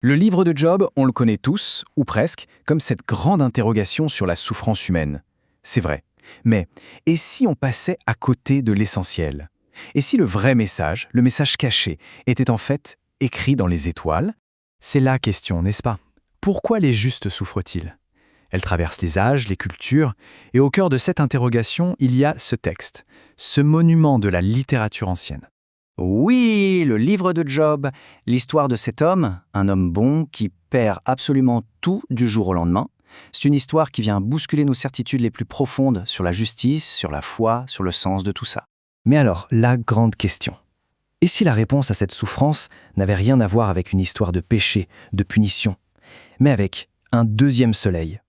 Le livre de Job, on le connaît tous, ou presque, comme cette grande interrogation sur la souffrance humaine. C'est vrai. Mais, et si on passait à côté de l'essentiel? Et si le vrai message, le message caché, était en fait écrit dans les étoiles? C'est la question, n'est-ce pas? Pourquoi les justes souffrent-ils? Elle traverse les âges, les cultures, et au cœur de cette interrogation, il y a ce texte, ce monument de la littérature ancienne. Oui, le livre de Job, l'histoire de cet homme, un homme bon qui perd absolument tout du jour au lendemain. C'est une histoire qui vient bousculer nos certitudes les plus profondes sur la justice, sur la foi, sur le sens de tout ça. Mais alors, la grande question. Et si la réponse à cette souffrance n'avait rien à voir avec une histoire de péché, de punition, mais avec un deuxième soleil?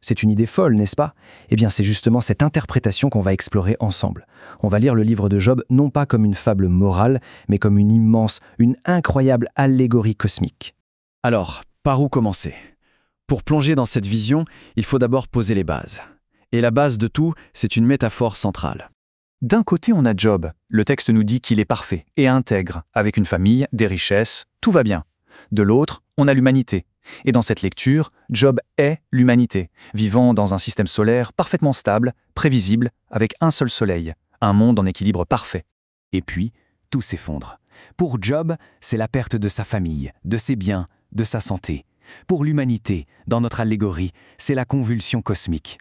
C'est une idée folle, n'est-ce pas? Eh bien, c'est justement cette interprétation qu'on va explorer ensemble. On va lire le livre de Job non pas comme une fable morale, mais comme une immense, une incroyable allégorie cosmique. Alors, par où commencer? Pour plonger dans cette vision, il faut d'abord poser les bases. Et la base de tout, c'est une métaphore centrale. D'un côté, on a Job. Le texte nous dit qu'il est parfait et intègre, avec une famille, des richesses, tout va bien. De l'autre, on a l'humanité. Et dans cette lecture, Job est l'humanité, vivant dans un système solaire parfaitement stable, prévisible, avec un seul soleil, un monde en équilibre parfait. Et puis, tout s'effondre. Pour Job, c'est la perte de sa famille, de ses biens, de sa santé. Pour l'humanité, dans notre allégorie, c'est la convulsion cosmique.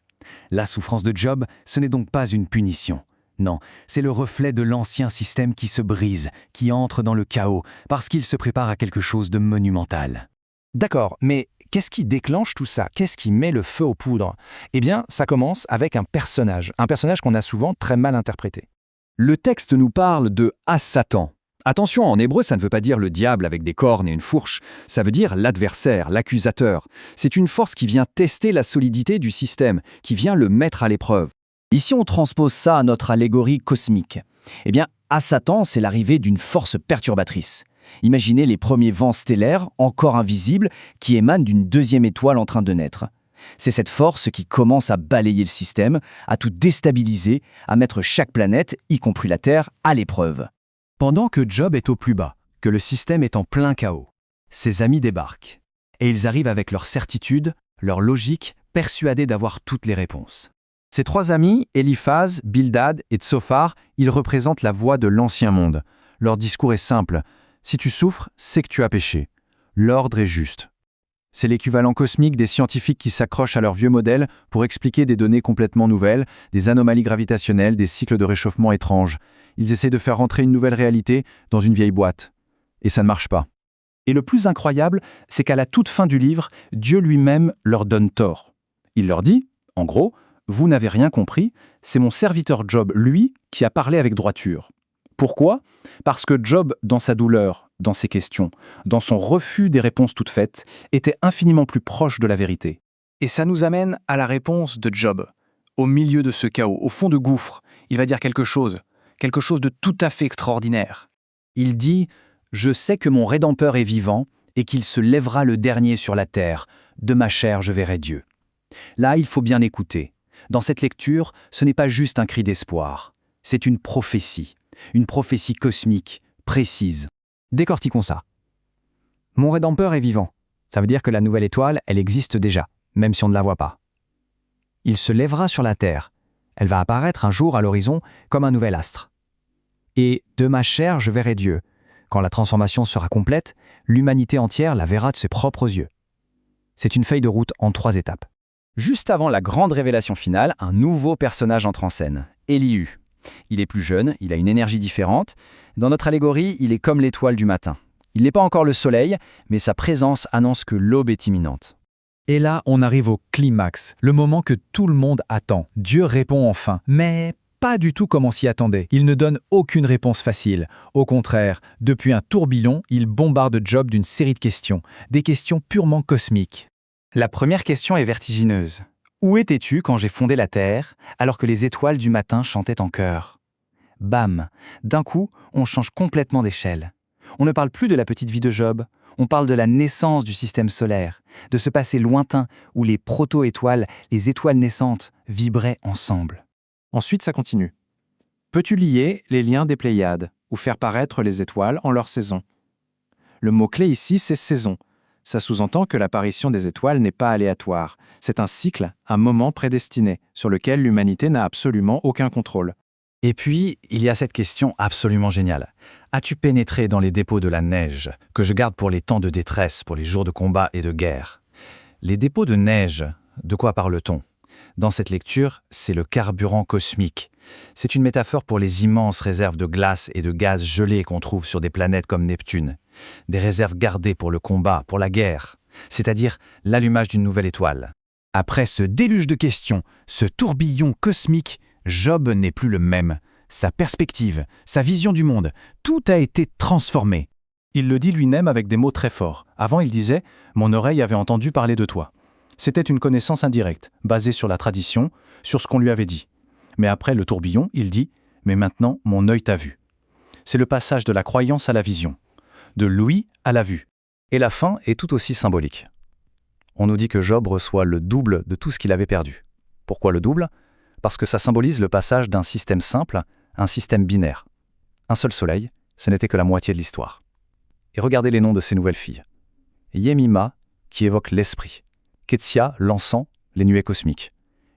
La souffrance de Job, ce n'est donc pas une punition. Non, c'est le reflet de l'ancien système qui se brise, qui entre dans le chaos, parce qu'il se prépare à quelque chose de monumental. D'accord, mais qu'est-ce qui déclenche tout ça? Qu'est-ce qui met le feu aux poudres? Eh bien, ça commence avec un personnage qu'on a souvent très mal interprété. Le texte nous parle de Satan. Attention, en hébreu, ça ne veut pas dire le diable avec des cornes et une fourche, ça veut dire l'adversaire, l'accusateur. C'est une force qui vient tester la solidité du système, qui vient le mettre à l'épreuve. Ici, on transpose ça à notre allégorie cosmique. Eh bien, à Satan, c'est l'arrivée d'une force perturbatrice. Imaginez les premiers vents stellaires, encore invisibles, qui émanent d'une deuxième étoile en train de naître. C'est cette force qui commence à balayer le système, à tout déstabiliser, à mettre chaque planète, y compris la Terre, à l'épreuve. Pendant que Job est au plus bas, que le système est en plein chaos, ses amis débarquent. Et ils arrivent avec leur certitude, leur logique, persuadés d'avoir toutes les réponses. Ces trois amis, Eliphaz, Bildad et Tsophar, ils représentent la voix de l'ancien monde. Leur discours est simple. Si tu souffres, c'est que tu as péché. L'ordre est juste. C'est l'équivalent cosmique des scientifiques qui s'accrochent à leurs vieux modèles pour expliquer des données complètement nouvelles, des anomalies gravitationnelles, des cycles de réchauffement étranges. Ils essaient de faire rentrer une nouvelle réalité dans une vieille boîte. Et ça ne marche pas. Et le plus incroyable, c'est qu'à la toute fin du livre, Dieu lui-même leur donne tort. Il leur dit, en gros, vous n'avez rien compris, c'est mon serviteur Job, lui, qui a parlé avec droiture. Pourquoi? Parce que Job, dans sa douleur, dans ses questions, dans son refus des réponses toutes faites, était infiniment plus proche de la vérité. Et ça nous amène à la réponse de Job. Au milieu de ce chaos, au fond de gouffre, il va dire quelque chose de tout à fait extraordinaire. Il dit « Je sais que mon Rédempteur est vivant et qu'il se lèvera le dernier sur la terre. De ma chair, je verrai Dieu. » Là, il faut bien écouter. Dans cette lecture, ce n'est pas juste un cri d'espoir. C'est une prophétie cosmique, précise. Décortiquons ça. Mon Rédempteur est vivant. Ça veut dire que la nouvelle étoile, elle existe déjà, même si on ne la voit pas. Il se lèvera sur la terre. Elle va apparaître un jour à l'horizon comme un nouvel astre. Et de ma chair, je verrai Dieu. Quand la transformation sera complète, l'humanité entière la verra de ses propres yeux. C'est une feuille de route en 3 étapes. Juste avant la grande révélation finale, un nouveau personnage entre en scène, Élihu. Il est plus jeune, il a une énergie différente. Dans notre allégorie, il est comme l'étoile du matin. Il n'est pas encore le soleil, mais sa présence annonce que l'aube est imminente. Et là, on arrive au climax, le moment que tout le monde attend. Dieu répond enfin, mais pas du tout comme on s'y attendait. Il ne donne aucune réponse facile. Au contraire, depuis un tourbillon, il bombarde Job d'une série de questions, des questions purement cosmiques. La première question est vertigineuse. Où étais-tu quand j'ai fondé la terre, alors que les étoiles du matin chantaient en chœur? Bam! D'un coup, on change complètement d'échelle. On ne parle plus de la petite vie de Job, on parle de la naissance du système solaire, de ce passé lointain où les proto-étoiles, les étoiles naissantes, vibraient ensemble. Ensuite, ça continue. Peux-tu lier les liens des Pléiades ou faire paraître les étoiles en leur saison? Le mot-clé ici, c'est saison. Ça sous-entend que l'apparition des étoiles n'est pas aléatoire. C'est un cycle, un moment prédestiné, sur lequel l'humanité n'a absolument aucun contrôle. Et puis, il y a cette question absolument géniale. As-tu pénétré dans les dépôts de la neige, que je garde pour les temps de détresse, pour les jours de combat et de guerre? Les dépôts de neige, de quoi parle-t-on? Dans cette lecture, c'est le carburant cosmique. C'est une métaphore pour les immenses réserves de glace et de gaz gelés qu'on trouve sur des planètes comme Neptune. Des réserves gardées pour le combat, pour la guerre, c'est-à-dire l'allumage d'une nouvelle étoile. Après ce déluge de questions, ce tourbillon cosmique, Job n'est plus le même. Sa perspective, sa vision du monde, tout a été transformé. Il le dit lui-même avec des mots très forts. Avant, il disait « Mon oreille avait entendu parler de toi ». C'était une connaissance indirecte, basée sur la tradition, sur ce qu'on lui avait dit. Mais après le tourbillon, il dit « Mais maintenant, mon œil t'a vu ». C'est le passage de la croyance à la vision, de l'ouïe à la vue. Et la fin est tout aussi symbolique. On nous dit que Job reçoit le double de tout ce qu'il avait perdu. Pourquoi le double? Parce que ça symbolise le passage d'un système simple à un système binaire. Un seul soleil, ce n'était que la moitié de l'histoire. Et regardez les noms de ces nouvelles filles. Yemima, qui évoque l'esprit. Ketsia, l'encens, les nuées cosmiques.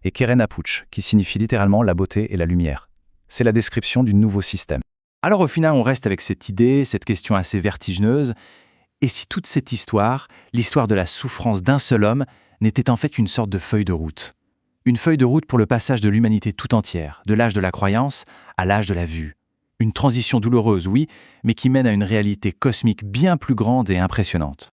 Et Kerenapuch, qui signifie littéralement la beauté et la lumière. C'est la description du nouveau système. Alors au final, on reste avec cette idée, cette question assez vertigineuse. Et si toute cette histoire, l'histoire de la souffrance d'un seul homme, n'était en fait qu'une sorte de feuille de route? Une feuille de route pour le passage de l'humanité tout entière, de l'âge de la croyance à l'âge de la vue. Une transition douloureuse, oui, mais qui mène à une réalité cosmique bien plus grande et impressionnante.